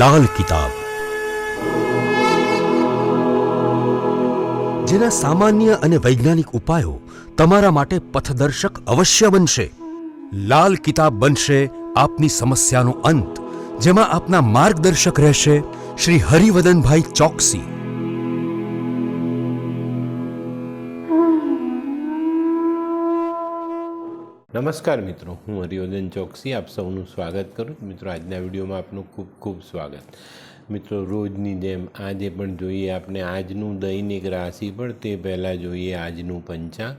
લાલ કિતાબ, જેના સામાન્ય અને વૈજ્ઞાનિક ઉપાયો તમારા માટે પથદર્શક અવશ્ય બનશે. લાલ કિતાબ બનશે આપની સમસ્યાનો અંત, જેમાં આપના માર્ગદર્શક રહેશે શ્રી હરિવદનભાઈ ચોકસી. નમસ્કાર મિત્રો, હું હરિવર્ધન ચોકસી આપ સૌનું સ્વાગત કરું. મિત્રો, આજના વિડીયોમાં આપનું ખૂબ ખૂબ સ્વાગત. મિત્રો, રોજની જેમ આજે પણ જોઈએ આપણે આજનું દૈનિક રાશિફળ. તે પહેલાં જોઈએ આજનું પંચાંગ.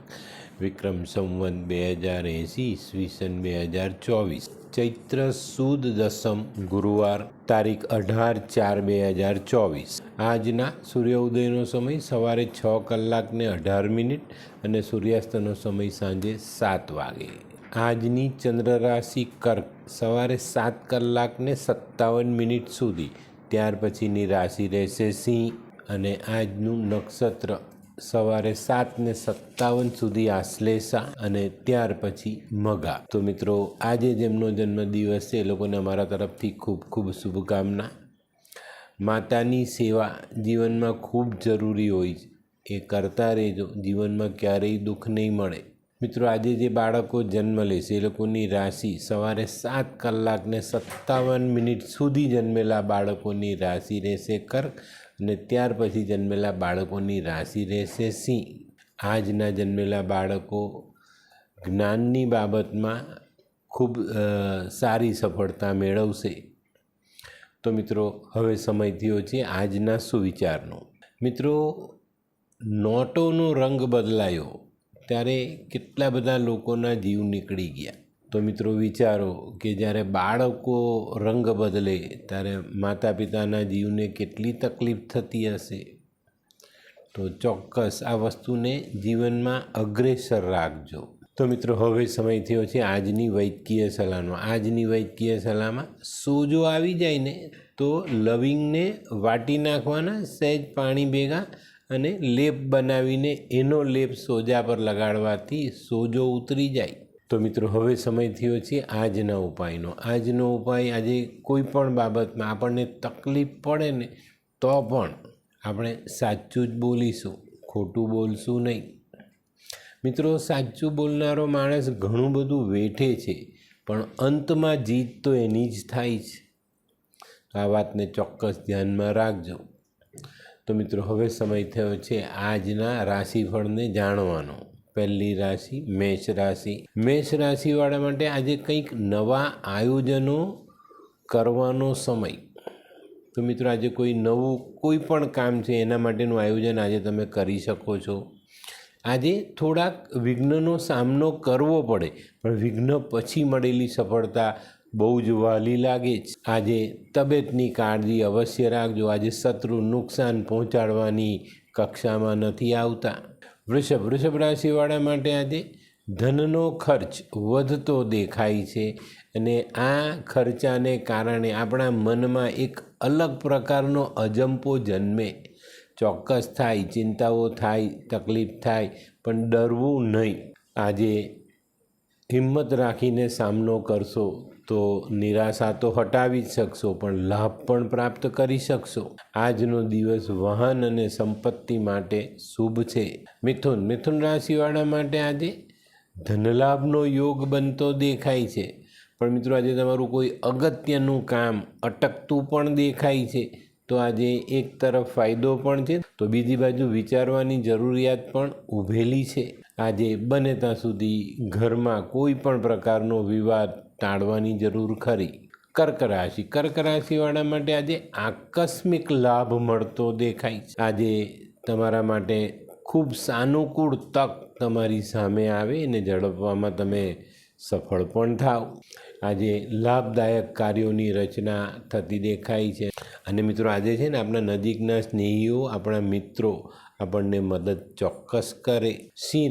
વિક્રમ સંવત 2080 ઈસવીસન 2024, ચૈત્ર સુદ દસમ ગુરુવાર, તારીખ 18/4/2024. આજના સૂર્યોદયનો સમય સવારે 6:18 અને સૂર્યાસ્તનો સમય સાંજે 7 વાગે. આજની ચંદ્ર રાશિ કર્ક, સવારે 7:57 સુધી. ત્યાર પછીની રાશિ રહેશે સિંહ અને આજનું નક્ષત્ર સવારે 7:57 સુધી આશ્લેષા અને ત્યાર પછી મઘા. તો મિત્રો, આજે જેમનો જન્મદિવસ છે એ લોકોને અમારા તરફથી ખૂબ ખૂબ શુભકામના. માતાની સેવા જીવનમાં ખૂબ જરૂરી હોય છે, એ કરતા રહેજો. જીવનમાં ક્યારેય દુઃખ નહીં મળે. મિત્રો, આજે જે બાળકો જન્મ લેશે એ લોકોની રાશિ સવારે 7:57 સુધી જન્મેલા બાળકોની રાશિ રહેશે કર્ક અને ત્યાર પછી જન્મેલા બાળકોની રાશિ રહેશે સિંહ. આજના જન્મેલા બાળકો જ્ઞાનની બાબતમાં ખૂબ સારી સફળતા મેળવશે. તો મિત્રો, હવે સમય થયો છે આજના સુવિચારનો. મિત્રો, નોટોનો રંગ બદલાયો ત્યારે કેટલા બધા લોકોના જીવ નીકળી ગયા. તો મિત્રો, વિચારો કે જ્યારે બાળકો રંગ બદલે ત્યારે માતા પિતાના જીવને કેટલી તકલીફ થતી હશે. તો ચોક્કસ આ વસ્તુને જીવનમાં અગ્રેસર રાખજો. તો મિત્રો, હવે સમય થયો છે આજની વૈદ્યકીય સલાહનો. આજની વૈદ્યકીય સલાહમાં સોજો આવી જાય ને તો લવિંગને વાટી નાખવાના સહેજ પાણી ભેગા અને લેપ બનાવીને એનો લેપ સોજા પર લગાડવાથી સોજો ઉતરી જાય. તો મિત્રો, હવે સમય થયો છે આજના ઉપાયનો. આજનો ઉપાય, આજે કોઈ પણ બાબતમાં આપણને તકલીફ પડે ને તો પણ આપણે સાચું જ બોલીશું, ખોટું બોલશું નહીં. મિત્રો, સાચું બોલનારો માણસ ઘણું બધું વેઠે છે પણ અંતમાં જીત તો એની જ થાય છે. આ વાતને ચોક્કસ ધ્યાનમાં રાખજો. તો મિત્રો, હવે સમય થયો છે આજના રાશિફળને જાણવાનો. પહેલી રાશિ મેષ રાશિ. મેષ રાશિવાળા માટે આજે કંઈક નવા આયોજનો કરવાનો સમય. તો મિત્રો, આજે કોઈ નવું કોઈ પણ કામ છે એના માટેનું આયોજન આજે તમે કરી શકો છો. આજે થોડાક વિઘ્નનો સામનો કરવો પડે પણ વિઘ્ન પછી મળેલી સફળતા બહુ જ વહાલી લાગે છે. આજે તબિયતની કાળજી અવશ્ય રાખજો. આજે શત્રુ નુકસાન પહોંચાડવાની કક્ષામાં નથી આવતા. વૃષભ રાશિવાળા માટે આજે ધનનો ખર્ચ વધતો દેખાય છે અને આ ખર્ચાને કારણે આપણા મનમાં એક અલગ પ્રકારનો અજંપો જન્મે. ચોક્કસ થાય, ચિંતાઓ થાય, તકલીફ થાય, પણ ડરવું નહીં. આજે હિંમત રાખીને સામનો કરશો તો નિરાશા તો હટાવી જ શકશો પણ લાભ પણ પ્રાપ્ત કરી શકશો. આજનો દિવસ વાહન અને સંપત્તિ માટે શુભ છે. મિથુન રાશિવાળા માટે આજે ધનલાભનો યોગ બનતો દેખાય છે. પણ મિત્રો, આજે તમારું કોઈ અગત્યનું કામ અટકતું પણ દેખાય છે. તો આજે એક તરફ ફાયદો પણ છે તો બીજી બાજુ વિચારવાની જરૂરિયાત પણ ઊભેલી છે. આજે બને ત્યાં સુધી ઘરમાં કોઈ પણ પ્રકારનો વિવાદ ટાળવાની જરૂર ખરી. કર્ક રાશિવાળા માટે આજે આકસ્મિક લાભ મળતો દેખાય છે. આજે તમારા માટે ખૂબ સાનુકૂળ તક તમારી સામે આવે અને ઝડપવામાં તમે સફળ પણ થાવ. આજે લાભદાયક કાર્યોની રચના થતી દેખાય છે. અને મિત્રો, આજે છે ને આપણા નજીકના સ્નેહીઓ, આપણા મિત્રો આપણને મદદ ચોક્કસ કરે. સિંહ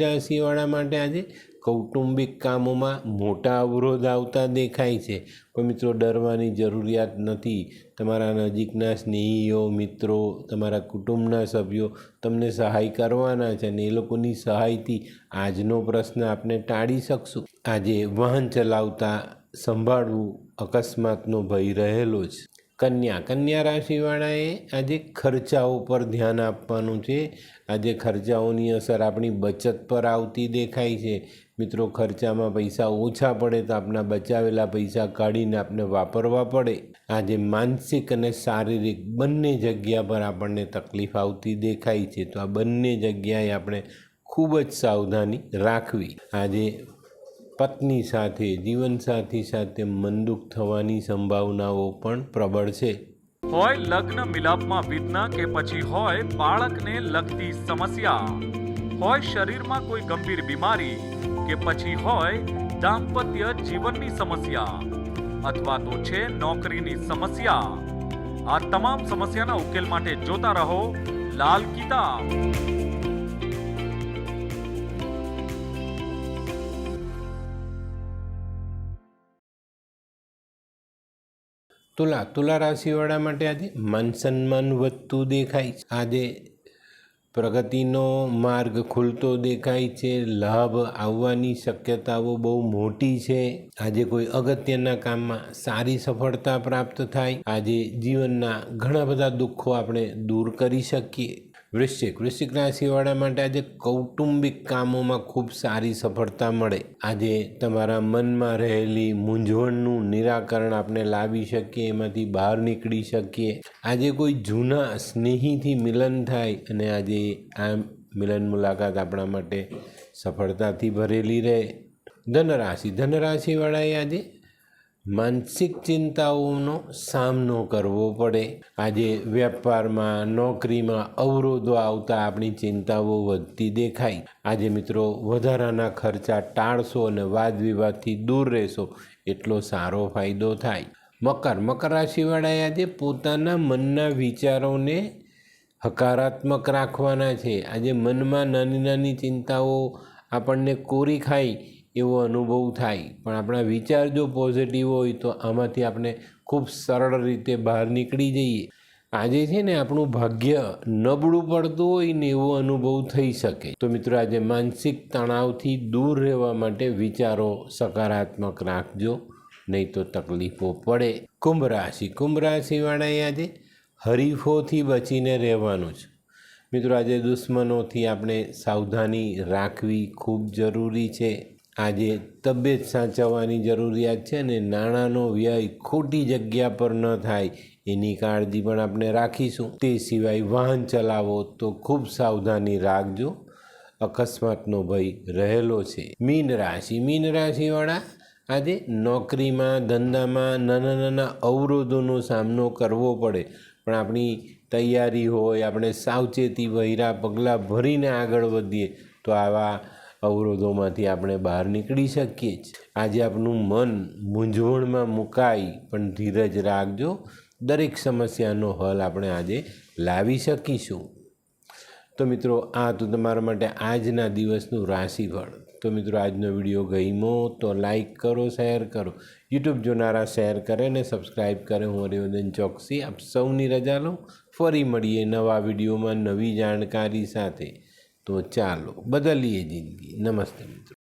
રાશિવાળા માટે આજે કૌટુંબિક કામોમાં મોટા અવરોધ આવતા દેખાય છે. પણ મિત્રો, ડરવાની જરૂરિયાત નથી. તમારા નજીકના સ્નેહીઓ, મિત્રો, તમારા કુટુંબના સભ્યો તમને સહાય કરવાના છે અને એ લોકોની સહાયથી આજનો પ્રશ્ન આપણે ટાળી શકશું. આજે વાહન ચલાવતા સંભાળવું, અકસ્માતનો ભય રહેલો છે. કન્યા રાશિવાળાએ આજે ખર્ચાઓ પર ધ્યાન આપવાનું છે। આજે ખર્ચાઓની અસર આપણી બચત પર આવતી દેખાય છે। મિત્રો, ખર્ચામાં પૈસા ઓછા પડે તો આપણા બચાવેલા પૈસા કાઢીને આપણે વાપરવા પડે। આજે માનસિક અને શારીરિક બંને જગ્યા પર આપણને તકલીફ આવતી દેખાય છે, તો આ બંને જગ્યાએ આપણે ખૂબ જ સાવધાની રાખવી। આજે પત્ની સાથે, જીવનસાથી સાથે મનદુખ થવાની સંભાવનાઓ પણ પ્રબળ છે। હોય લગ્ન મિલાપમાં વિઘ્ન કે પછી હોય બાળકને લગતી સમસ્યા, હોય શરીરમાં કોઈ ગંભીર બીમારી કે પછી હોય દાંપત્ય જીવનની સમસ્યા અથવા તો છે નોકરીની સમસ્યા, આ તમામ સમસ્યાના ઉકેલ માટે જોતા રહો લાલ કિતાબ। તુલા રાશિવાળા માટે આજે માન સન્માન વધતું દેખાય છે। આજે પ્રગતિનો માર્ગ ખુલતો દેખાય છે। લાભ આવવાની શક્યતાઓ બહુ મોટી છે। આજે કોઈ અગત્યના કામમાં સારી સફળતા પ્રાપ્ત થાય। આજે જીવનના ઘણા બધા દુઃખો આપણે દૂર કરી શકીએ। વૃશ્ચિક રાશિવાળા માટે આજે કૌટુંબિક કામોમાં ખૂબ સારી સફળતા મળે। આજે તમારા મનમાં રહેલી મૂંઝવણનું નિરાકરણ આપણે લાવી શકીએ, એમાંથી બહાર નીકળી શકીએ। આજે કોઈ જૂના સ્નેહીથી મિલન થાય અને આજે આ મિલન મુલાકાત આપણા માટે સફળતાથી ભરેલી રહે। ધનરાશિવાળાએ આજે માનસિક ચિંતાઓનો સામનો કરવો પડે। આજે વેપારમાં, નોકરીમાં અવરોધો આવતા આપણી ચિંતાઓ વધતી દેખાય। આજે મિત્રો, વધારાના ખર્ચા ટાળશો અને વાદ વિવાદથી દૂર રહેશો એટલો સારો ફાયદો થાય। મકર રાશિવાળાએ આજે પોતાના મનના વિચારોને હકારાત્મક રાખવાના છે। આજે મનમાં નાની નાની ચિંતાઓ આપણને કોરી ખાય એવો અનુભવ થાય, પણ આપણા વિચાર જો પોઝિટિવ હોય તો આમાંથી આપણે ખૂબ સરળ રીતે બહાર નીકળી જઈએ। આજે છે ને આપણું ભાગ્ય નબળું પડતું હોય ને એવો અનુભવ થઈ શકે। તો મિત્રો, આજે માનસિક તણાવથી દૂર રહેવા માટે વિચારો સકારાત્મક રાખજો, નહીં તો તકલીફો પડે। કુંભ રાશિવાળાએ આજે હરીફોથી બચીને રહેવાનું છે। મિત્રો, આજે દુશ્મનોથી આપણે સાવધાની રાખવી ખૂબ જરૂરી છે। આજે તબિયત સાચવવાની જરૂરિયાત છે અને નાણાંનો વ્યય ખોટી જગ્યા પર ન થાય એની કાળજી પણ આપણે રાખીશું। તે સિવાય વાહન ચલાવો તો ખૂબ સાવધાની રાખજો, અકસ્માતનો ભય રહેલો છે। મીન રાશિવાળા આજે નોકરીમાં, ધંધામાં નાના નાના અવરોધોનો સામનો કરવો પડે, પણ આપણી તૈયારી હોય, આપણે સાવચેતી ભર્યા પગલાં ભરીને આગળ વધીએ તો આવા અવરોધોમાંથી આપણે બહાર નીકળી શકીએ છીએ। આજે આપણું મન મૂંઝવણમાં મુકાય પણ ધીરજ રાખજો, દરેક સમસ્યાનો હલ આપણે આજે લાવી શકીશું। તો મિત્રો, આ તો તમારા માટે આજના દિવસનું રાશિફળ। તો મિત્રો, આજનો વિડીયો ગમ્યો તો લાઈક કરો, શેર કરો, યુટ્યુબ જોનારા શેર કરે અને સબસ્ક્રાઈબ કરે। હું હરિવર્ધન ચોકસી આપ સૌની રજા લઉં। ફરી મળીએ નવા વિડીયોમાં નવી જાણકારી સાથે। તો ચાલો બદલીએ જિંદગી। નમસ્તે મિત્રો।